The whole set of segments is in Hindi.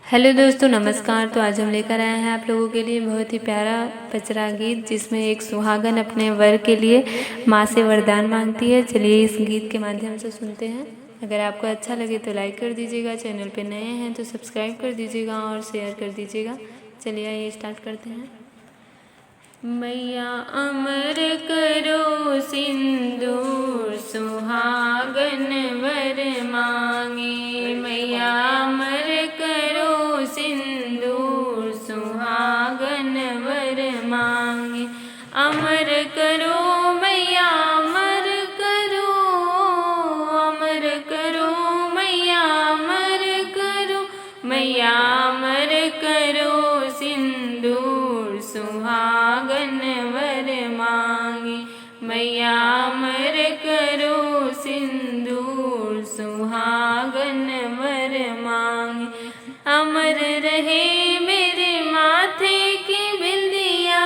हेलो दोस्तों, नमस्कार। तो आज हम लेकर आए हैं आप लोगों के लिए बहुत ही प्यारा पचरा गीत, जिसमें एक सुहागन अपने वर के लिए माँ से वरदान मांगती है। चलिए इस गीत के माध्यम से सुनते हैं। अगर आपको अच्छा लगे तो लाइक कर दीजिएगा, चैनल पे नए हैं तो सब्सक्राइब कर दीजिएगा और शेयर कर दीजिएगा। चलिए आइए स्टार्ट करते हैं। मैया अमर करो सिंदूर, सुहागन वर मांगे। मैया अमर करो सिंदूर, सुहागन वर मांगे। अमर करो मैया अमर करो, अमर करो मैया अमर करो। मैया अमर करो सिंदूर, सुहागन वर मांगे। मैया अमर करो सिंदूर, सुहागन वर मांगे। अमर रहे मेरे माथे की बिंदिया,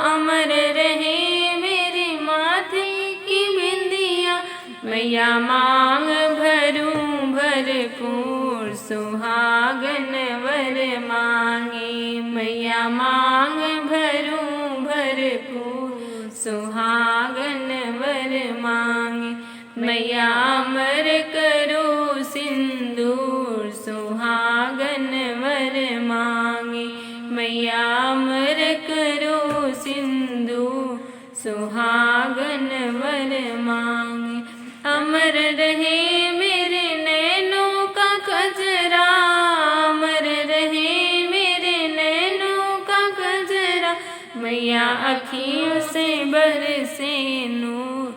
अमर रहे मेरे माथे की बिंदिया। मैया मांग भरूं भरपूर, सुहागन वर मांगे। मैया मांग भरूं भरपूर, सुहागन वर मांगे। मैया अमर करो सिंदूर, सुहागन वर मांगे। मैया अमर करो सिंदूर, सुहागन वर मांगे। अमर रहे मेरे नैनों का कजरा, अमर रहे मेरे नैनों का कजरा। मैया अखियों से बरसे नूर,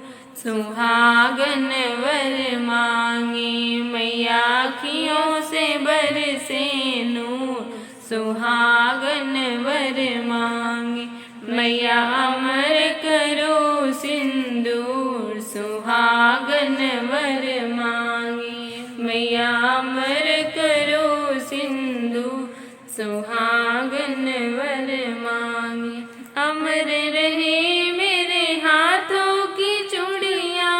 सुहागन वर मांगे। मैया अखियों से बरसे नूर, सुहागन वर मांगे। मैया अमर करो सिंदूर, सुहागन वर मांगे। मैया अमर करो सिंदूर, सुहागन वर मांगे। अमर रहे मेरे हाथों की चूड़ियाँ,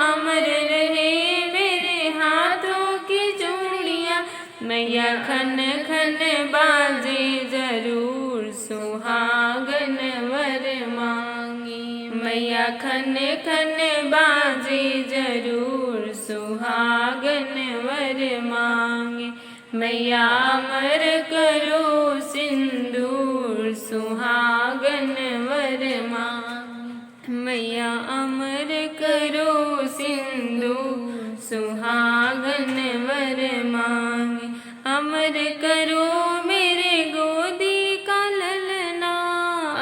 अमर रहे मेरे हाथों की चूड़ियाँ। मैया खन खन बाजे जरूर, सुहागन वर मांगे। मैया खन खन बाजे जरूर, सुहागन वर मांगे। मैया अमर करो सिंदूर, सुहागन वर मांगे। मैया अमर करो सिंदूर, सुहागन वर मांगे। अमर करो मेरे गोदी का ललना,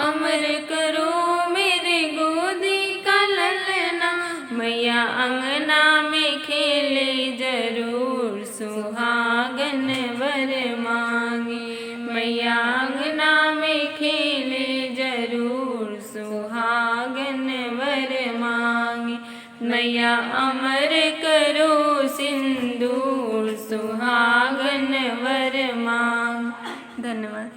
अमर करो मेरे गोदी का ललना। मैया अंगना में खेले जरूर, सुहागन वर मांगे। मैया अंगना में खेले जरूर, सुहागन वर मांगे। मैया अमर करो सिंदूर, सुहागन वर मांगे। धन्यवाद।